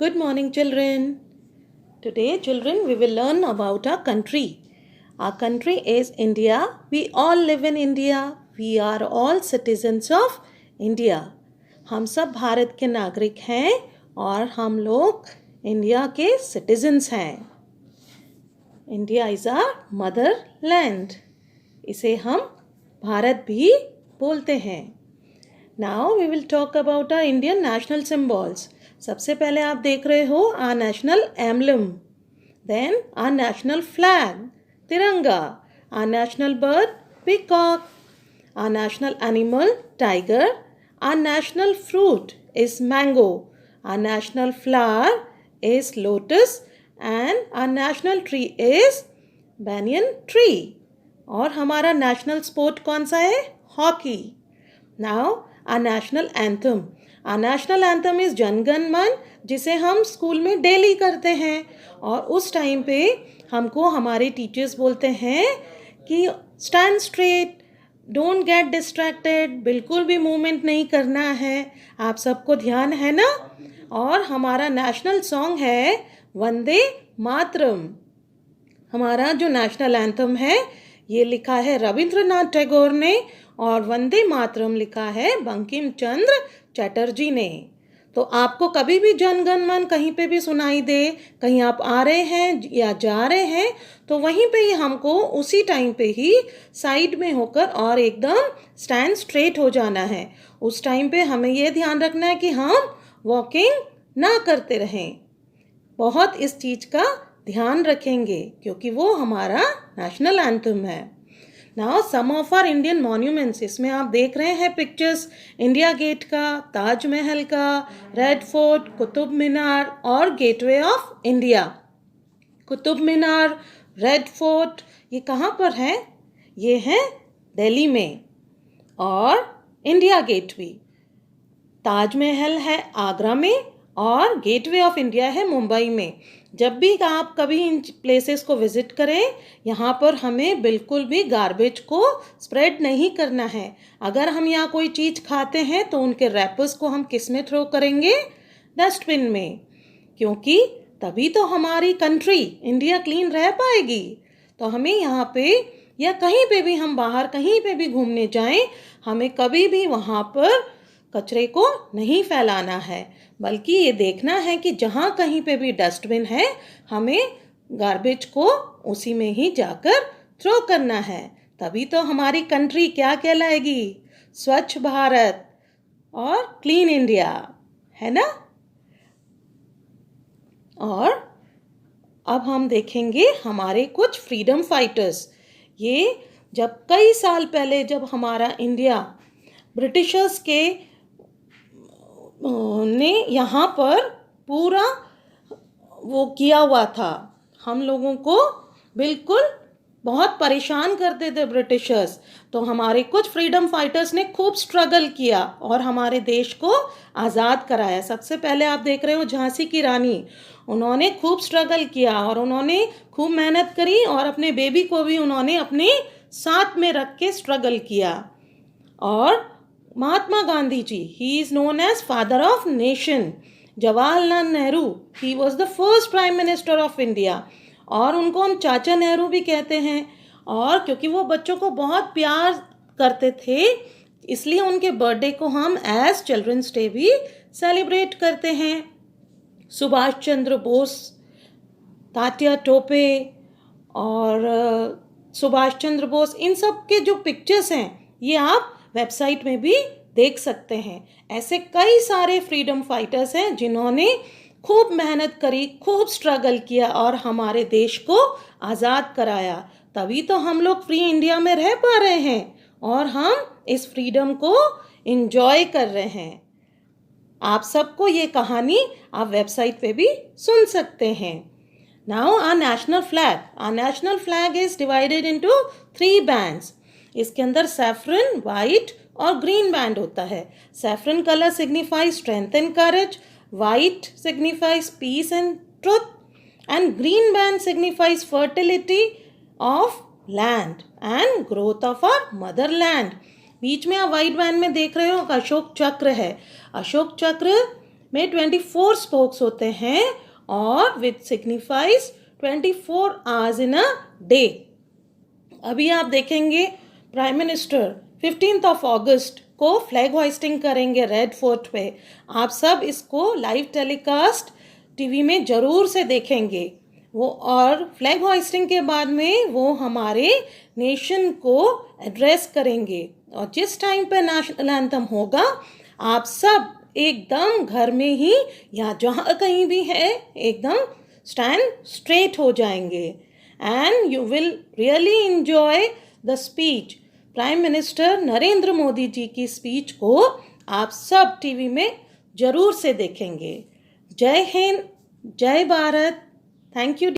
Good morning, children. Today, children, we will learn about our country. Our country is India. We all live in India. We are all citizens of India. हम सब भारत के नागरिक हैं और हम लोग India के सिटीजन्स हैं. India is our mother land. इसे हम भारत भी बोलते हैं. Now we will talk about our Indian national symbols. सबसे पहले आप देख रहे हो our national emblem, then our national flag tiranga, our national bird peacock, our national animal tiger, our national fruit is mango, our national flower is lotus and our national tree is banyan tree. और हमारा national sport कौन सा है? Hockey. Now our national anthem. Our national anthem is Jana Gana मन, जिसे हम school में daily करते हैं. और उस टाइम पे हमको हमारे टीचर्स बोलते हैं कि stand straight, don't get distracted, बिल्कुल भी मूवमेंट नहीं करना है. आप सबको ध्यान है ना? और हमारा नेशनल सॉन्ग है वंदे मातरम. हमारा जो नेशनल एंथम है ये लिखा है रविंद्रनाथ टैगोर ने और वंदे मातरम लिखा है बंकिम चंद्र चटर्जी ने. तो आपको कभी भी जन गण मन कहीं पे भी सुनाई दे, कहीं आप आ रहे हैं या जा रहे हैं, तो वहीं पे ही हमको उसी टाइम पे ही साइड में होकर और एकदम स्टैंड स्ट्रेट हो जाना है. उस टाइम पे हमें ये ध्यान रखना है कि हम वॉकिंग ना करते रहें. बहुत इस चीज़ का ध्यान रखेंगे क्योंकि वो हमारा नेशनल एंथम है. Now some of our Indian monuments. इसमें आप देख रहे हैं पिक्चर्स इंडिया गेट का, ताजमहल का, रेड फोर्ट, कुतुब मीनार और gateway of India. Qutub Minar, red fort ये कहाँ पर है? ये है दिल्ली में. और इंडिया गेट भी. ताजमहल है आगरा में और गेटवे ऑफ इंडिया है मुंबई में. जब भी आप कभी इन प्लेसेस को विज़िट करें, यहाँ पर हमें बिल्कुल भी गार्बेज को स्प्रेड नहीं करना है. अगर हम यहाँ कोई चीज़ खाते हैं तो उनके रैपर्स को हम किस में थ्रो करेंगे? डस्टबिन में. क्योंकि तभी तो हमारी कंट्री इंडिया क्लीन रह पाएगी. तो हमें यहाँ पे या कहीं पे भी हम बाहर कहीं पे भी घूमने जाएं, हमें कभी भी वहाँ पर कचरे को नहीं फैलाना है, बल्कि ये देखना है कि जहाँ कहीं पे भी डस्टबिन है हमें गार्बेज को उसी में ही जाकर थ्रो करना है. तभी तो हमारी कंट्री क्या कहलाएगी? स्वच्छ भारत और क्लीन इंडिया, है ना? और अब हम देखेंगे हमारे कुछ फ्रीडम फाइटर्स. ये जब कई साल पहले जब हमारा इंडिया ब्रिटिशर्स के ने यहाँ पर पूरा वो किया हुआ था, हम लोगों को बिल्कुल बहुत परेशान करते थे ब्रिटिशर्स. तो हमारे कुछ फ्रीडम फाइटर्स ने खूब स्ट्रगल किया और हमारे देश को आज़ाद कराया. सबसे पहले आप देख रहे हो झांसी की रानी. उन्होंने खूब स्ट्रगल किया और उन्होंने खूब मेहनत करी और अपने बेबी को भी उन्होंने अपने साथ में रख के स्ट्रगल किया. और Mahatma Gandhi ji, he is known as father of nation. Jawaharlal Nehru, he was the first prime minister of India और उनको हम चाचा नेहरू भी कहते हैं. और क्योंकि वो बच्चों को बहुत प्यार करते थे, इसलिए उनके बर्थडे को हम एज चिल्ड्रंस डे भी सेलिब्रेट करते हैं. सुभाष चंद्र बोस, तात्या टोपे और सुभाष चंद्र बोस, इन सब के जो पिक्चर्स हैं ये आप वेबसाइट में भी देख सकते हैं. ऐसे कई सारे फ्रीडम फाइटर्स हैं जिन्होंने खूब मेहनत करी, खूब स्ट्रगल किया और हमारे देश को आज़ाद कराया. तभी तो हम लोग फ्री इंडिया में रह पा रहे हैं और हम इस फ्रीडम को एंजॉय कर रहे हैं. आप सबको ये कहानी आप वेबसाइट पे भी सुन सकते हैं. Now our national flag. Our national flag is divided into 3 bands. इसके अंदर सैफरन, वाइट और ग्रीन बैंड होता है. Saffron colour signifies strength and courage, white signifies peace and truth and green band signifies fertility of land and growth of our motherland. बीच में आप white band में देख रहे हो अशोक चक्र है. अशोक चक्र में 24 स्पोक्स होते हैं और which signifies 24 hours in a day. अभी आप देखेंगे प्राइम मिनिस्टर 15 अगस्त को फ्लैग होइस्टिंग करेंगे रेड फोर्ट पे। आप सब इसको लाइव टेलीकास्ट टीवी में ज़रूर से देखेंगे वो। और फ्लैग होइस्टिंग के बाद में वो हमारे नेशन को एड्रेस करेंगे और जिस टाइम पे नेशनल एंथम होगा आप सब एकदम घर में ही या जहाँ कहीं भी है एकदम स्टैंड स्ट्रेट हो जाएंगे and you will really enjoy the speech। Prime minister Narendra Modi ji की स्पीच को आप सब टीवी में ज़रूर से देखेंगे। जय हिंद, जय भारत। Thank you.